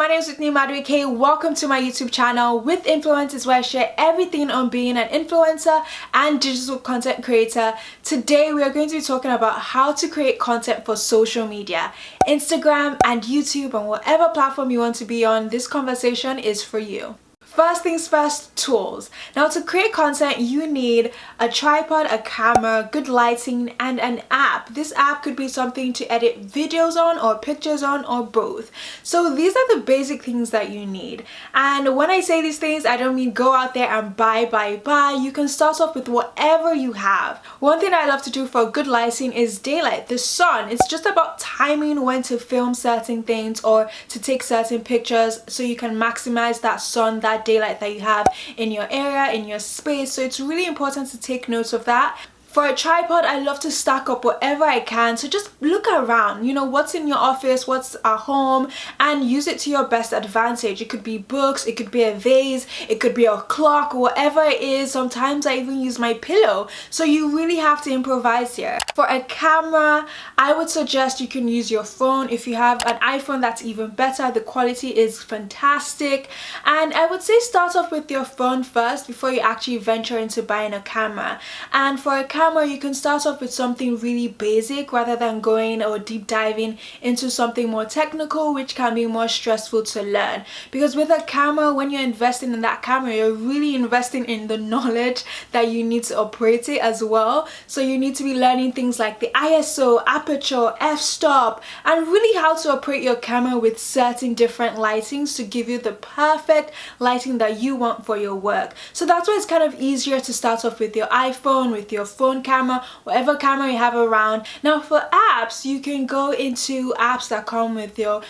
my name is Whitney MADUEKE. Welcome to my YouTube channel. WHITINFLUENCE is where I share everything on being an influencer and digital content creator. Today we are going to be talking about how to create content for social media, Instagram and YouTube, and whatever platform you want to be on. This conversation is for you. First things first, tools. Now, to create content, you need a tripod, a camera, good lighting, and an app. This app could be something to edit videos on or pictures on or both. So these are the basic things that you need. And when I say these things, I don't mean go out there and buy. You can start off with whatever you have. One thing I love to do for good lighting is daylight, the sun. It's just about timing when to film certain things or to take certain pictures so you can maximize that sun, that daylight that you have in your area, in your space. So it's really important to take notes of that. For a tripod, I love to stack up whatever I can. So just look around, you know, what's in your office, what's at home, and use it to your best advantage. It could be books, it could be a vase, it could be a clock, whatever it is. Sometimes I even use my pillow. So you really have to improvise here. For a camera, I would suggest you can use your phone. If you have an iPhone, that's even better. The quality is fantastic. And I would say start off with your phone first before you actually venture into buying a camera. And for a camera, you can start off with something really basic rather than going or deep diving into something more technical, which can be more stressful to learn. Because with a camera, when you're investing in that camera, you're really investing in the knowledge that you need to operate it as well. So you need to be learning things like the ISO, aperture, f-stop, and really how to operate your camera with certain different lightings to give you the perfect lighting that you want for your work. So that's why it's kind of easier to start off with your iPhone, with your phone camera, whatever camera you have around. Now for apps, you can go into apps that come with your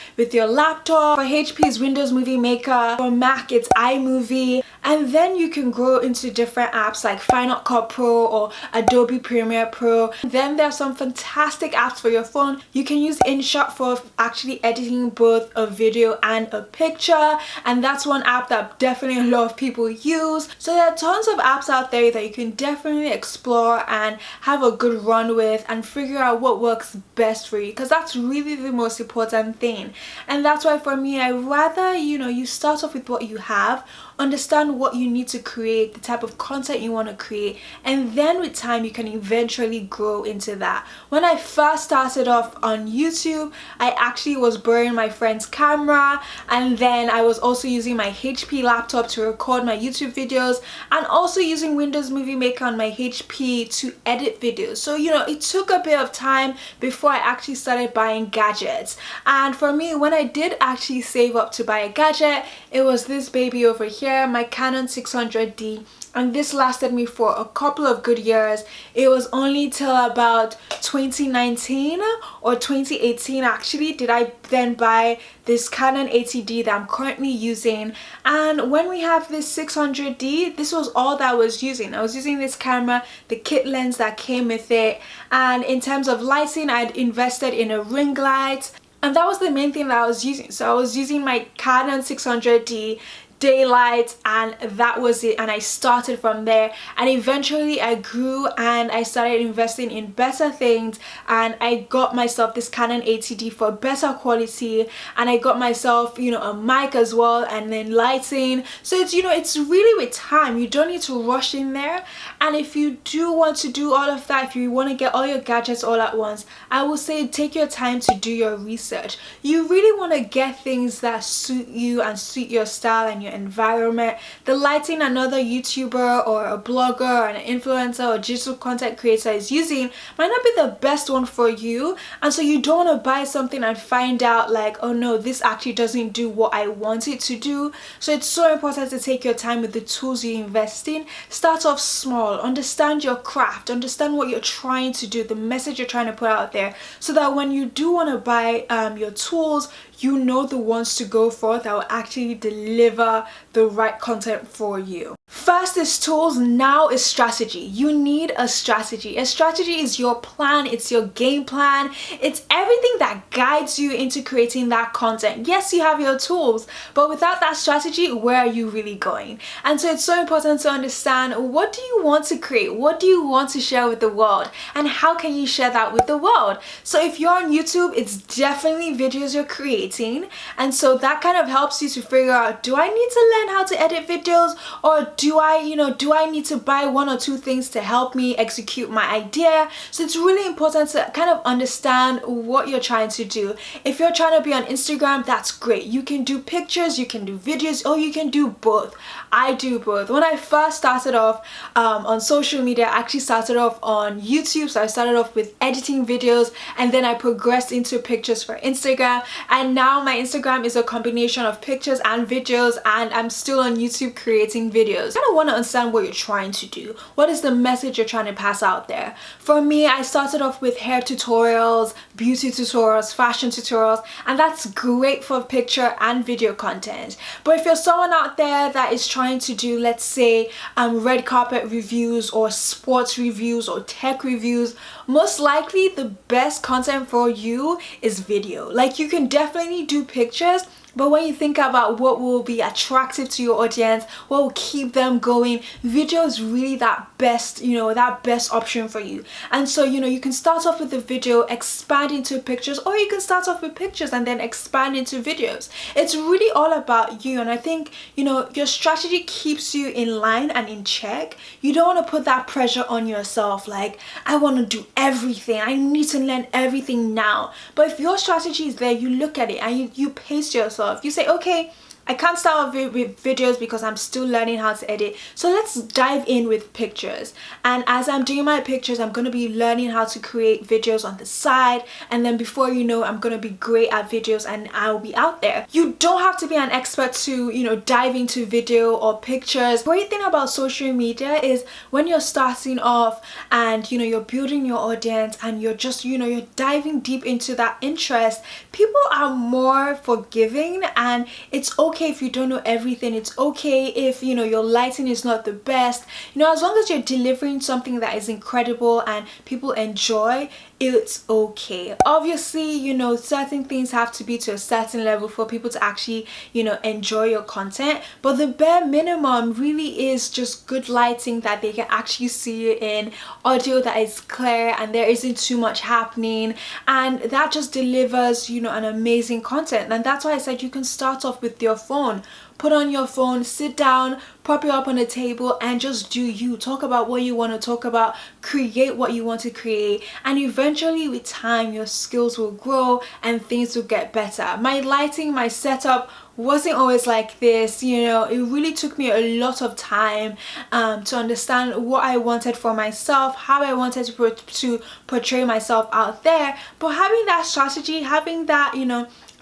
laptop. For HP, it's Windows Movie Maker. For Mac, it's iMovie. And then you can grow into different apps like Final Cut Pro or Adobe Premiere Pro. Then there are some fantastic apps for your phone. You can use InShot for actually editing both a video and a picture, and that's one app that definitely a lot of people use. So there are tons of apps out there that you can definitely explore and have a good run with and figure out what works best for you, because that's really the most important thing. And that's why for me, I rather, you start off with what you have, understand what you need to create, the type of content you want to create, and then with time you can eventually grow into that. When I first started off on YouTube, I actually was borrowing my friend's camera, and then I was also using my HP laptop to record my YouTube videos, and also using Windows Movie Maker on my HP to edit videos. So it took a bit of time before I actually started buying gadgets. And for me, when I did actually save up to buy a gadget, it was this baby over here, my Canon 600D, and this lasted me for a couple of good years. It was only till about 2019 or 2018 actually did I then buy this Canon 80D that I'm currently using. And when we have this 600D, this was all that I was using. I was using this camera, the kit lens that came with it, and in terms of lighting, I'd invested in a ring light, and that was the main thing that I was using. So I was using my Canon 600D, daylight, and that was it. And I started from there, and eventually I grew and I started investing in better things, and I got myself this Canon 80D for better quality, and I got myself a mic as well, and then lighting. So it's it's really with time. You don't need to rush in there. And if you do want to do all of that, if you want to get all your gadgets all at once, I will say take your time to do your research. You really want to get things that suit you and suit your style and your environment. The lighting another YouTuber or a blogger or an influencer or digital content creator is using might not be the best one for you, and so you don't want to buy something and find out like, oh no, this actually doesn't do what I want it to do. So it's so important to take your time with the tools you invest in. Start off small, understand your craft, understand what you're trying to do, the message you're trying to put out there, so that when you do want to buy your tools, you know the ones to go for that will actually deliver the right content for you. First is tools, now is strategy. You need a strategy. A strategy is your plan, it's your game plan, it's everything that guides you into creating that content. Yes, you have your tools, but without that strategy, where are you really going? And so it's so important to understand, what do you want to create? What do you want to share with the world? And how can you share that with the world? So if you're on YouTube, it's definitely videos you're creating. creating. And so that kind of helps you to figure out, do I need to learn how to edit videos, or do I need to buy one or two things to help me execute my idea? So it's really important to kind of understand what you're trying to do. If you're trying to be on Instagram, that's great. You can do pictures, you can do videos, or you can do both. I do both. When I first started off on social media, I actually started off on YouTube. So I started off with editing videos, and then I progressed into pictures for Instagram, and now my Instagram is a combination of pictures and videos, and I'm still on YouTube creating videos. I don't want to understand what you're trying to do. What is the message you're trying to pass out there? For me, I started off with hair tutorials, beauty tutorials, fashion tutorials, and that's great for picture and video content. But if you're someone out there that is trying to do, let's say, red carpet reviews or sports reviews or tech reviews, most likely the best content for you is video. Like, you can definitely do pictures, but when you think about what will be attractive to your audience, what will keep them going, video is really that best, that best option for you. And so, you can start off with the video, expand into pictures, or you can start off with pictures and then expand into videos. It's really all about you. And I think, your strategy keeps you in line and in check. You don't want to put that pressure on yourself, like, I want to do everything, I need to learn everything now. But if your strategy is there, you look at it and you pace yourself. You say, okay, I can't start with videos because I'm still learning how to edit. So let's dive in with pictures. And as I'm doing my pictures, I'm going to be learning how to create videos on the side. And then before you know, I'm going to be great at videos and I'll be out there. You don't have to be an expert to, dive into video or pictures. Great thing about social media is when you're starting off and, you're building your audience and you're just, you're diving deep into that interest, people are more forgiving, and it's okay if you don't know everything. It's okay if your lighting is not the best. As long as you're delivering something that is incredible and people enjoy, it's okay. Obviously, certain things have to be to a certain level for people to actually, enjoy your content, but the bare minimum really is just good lighting that they can actually see you in, audio that is clear and there isn't too much happening, and that just delivers, an amazing content. And that's why I said you can start off with your phone. Put on your phone, sit down, prop it up on a table, and just do you. Talk about what you want to talk about, create what you want to create, and eventually with time your skills will grow and things will get better. My lighting, my setup wasn't always like this. It really took me a lot of time to understand what I wanted for myself, how I wanted to portray myself out there. But having that strategy, having that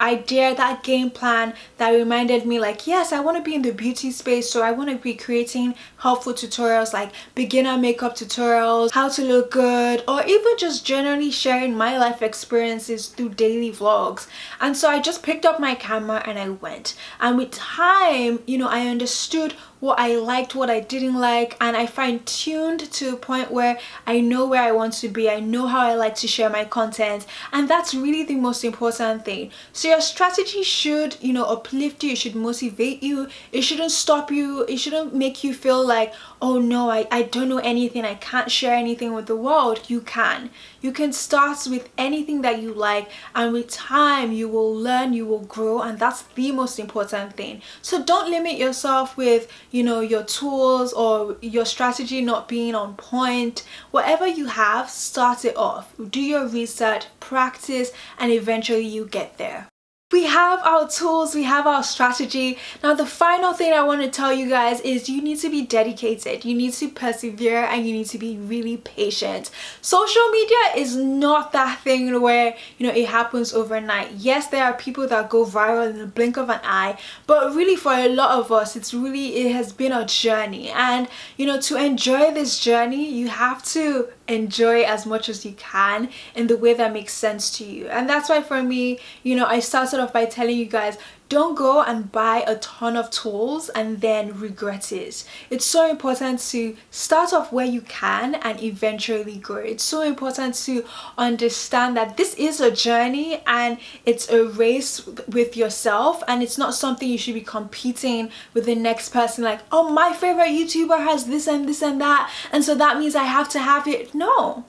idea, that game plan that reminded me, like, yes, I want to be in the beauty space, so I want to be creating helpful tutorials like beginner makeup tutorials, how to look good, or even just generally sharing my life experiences through daily vlogs. And so I just picked up my camera and I went, and with time, I understood what I liked, what I didn't like, and I fine-tuned to a point where I know where I want to be. I know how I like to share my content, and that's really the most important thing. So your strategy should, uplift you, it should motivate you, it shouldn't stop you, it shouldn't make you feel like, oh no, I don't know anything, I can't share anything with the world. You can start with anything that you like, and with time you will learn, you will grow, and that's the most important thing. So don't limit yourself with your tools or your strategy not being on point. Whatever you have, start it off, do your research, practice, and eventually you get there. We have our tools, we have our strategy. Now the final thing I want to tell you guys is you need to be dedicated, you need to persevere, and you need to be really patient. Social media is not that thing where it happens overnight. Yes, there are people that go viral in the blink of an eye, but really for a lot of us it has been a journey. And to enjoy this journey, you have to enjoy as much as you can in the way that makes sense to you. And that's why for me, I started off by telling you guys, don't go and buy a ton of tools and then regret it. It's so important to start off where you can and eventually grow. It's so important to understand that this is a journey and it's a race with yourself, and it's not something you should be competing with the next person, like, oh, my favorite YouTuber has this and this and that, and so that means I have to have it. No.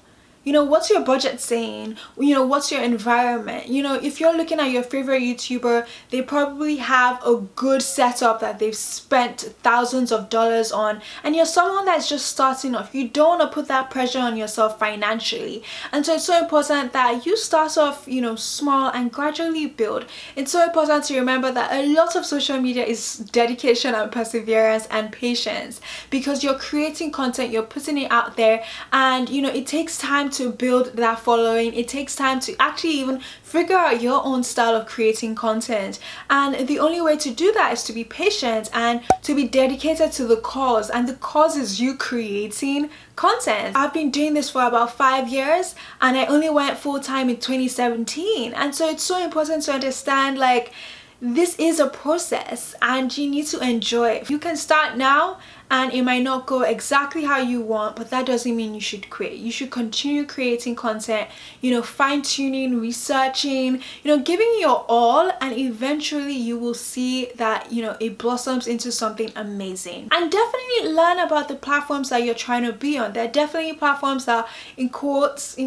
You know, what's your budget saying? You know, what's your environment? You know, if you're looking at your favorite YouTuber, they probably have a good setup that they've spent thousands of dollars on, and you're someone that's just starting off. You don't want to put that pressure on yourself financially, and so it's so important that you start off, you know, small and gradually build. It's so important to remember that a lot of social media is dedication and perseverance and patience, because you're creating content, you're putting it out there, and you know, it takes time to build that following. It takes time to actually even figure out your own style of creating content, and the only way to do that is to be patient and to be dedicated to the cause, and the cause is you creating content. I've been doing this for about 5 years, and I only went full-time in 2017, and so it's so important to understand, like, this is a process and you need to enjoy it. You can start now and it might not go exactly how you want, but that doesn't mean you should quit. You should continue creating content, you know, fine-tuning, researching, you know, giving your all, and eventually you will see that, you know, it blossoms into something amazing. And definitely learn about the platforms that you're trying to be on. There are definitely platforms that, in quotes,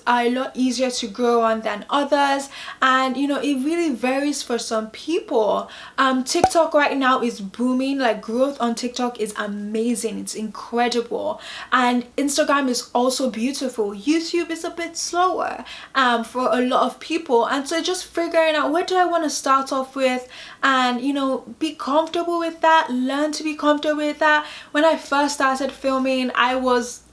are a lot easier to grow on than others, and you know, it really varies for some people. TikTok right now is booming. Like, growth on TikTok is amazing, it's incredible, and Instagram is also beautiful. YouTube is a bit slower for a lot of people, and so just figuring out, where do I want to start off with, and you know, be comfortable with that, learn to be comfortable with that. When I first started filming, I was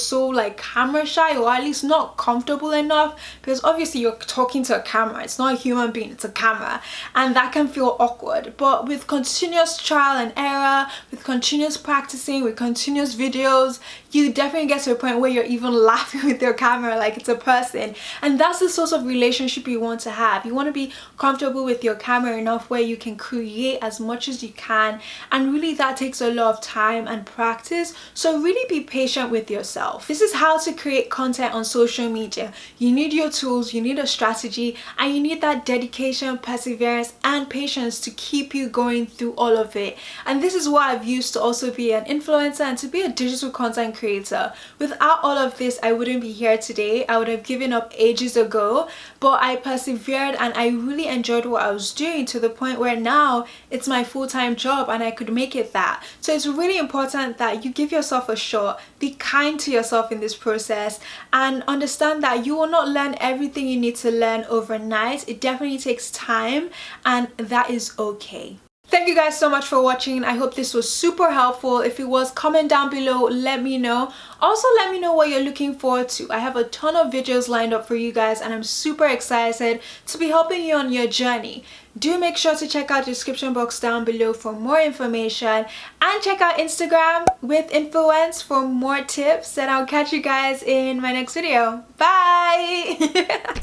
so like camera shy, or at least not comfortable enough, because obviously you're talking to a camera, it's not a human being, it's a camera, and that can feel awkward. But with continuous trial and error, with continuous practicing, with continuous videos, you definitely get to a point where you're even laughing with your camera like it's a person, and that's the sort of relationship you want to have. You want to be comfortable with your camera enough where you can create as much as you can, and really that takes a lot of time and practice, so really be patient with yourself. This is how to create content on social media. You need your tools, you need a strategy, and you need that dedication, perseverance, and patience to keep you going through all of it. And this is what I've used to also be an influencer and to be a digital content creator. Without all of this, I wouldn't be here today. I would have given up ages ago, but I persevered and I really enjoyed what I was doing, to the point where now it's my full-time job and I could make it that. So it's really important that you give yourself a shot, be kind to yourself in this process, and understand that you will not learn everything you need to learn overnight. It definitely takes time, and that is okay. Thank you guys so much for watching. I hope this was super helpful. If it was, comment down below, let me know. Also, let me know what you're looking forward to. I have a ton of videos lined up for you guys, and I'm super excited to be helping you on your journey. Do make sure to check out the description box down below for more information, and check out Instagram with Influence for more tips, and I'll catch you guys in my next video. Bye!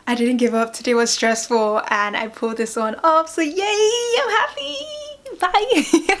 I didn't give up. Today was stressful and I pulled this one off, so yay, I'm happy. Bye.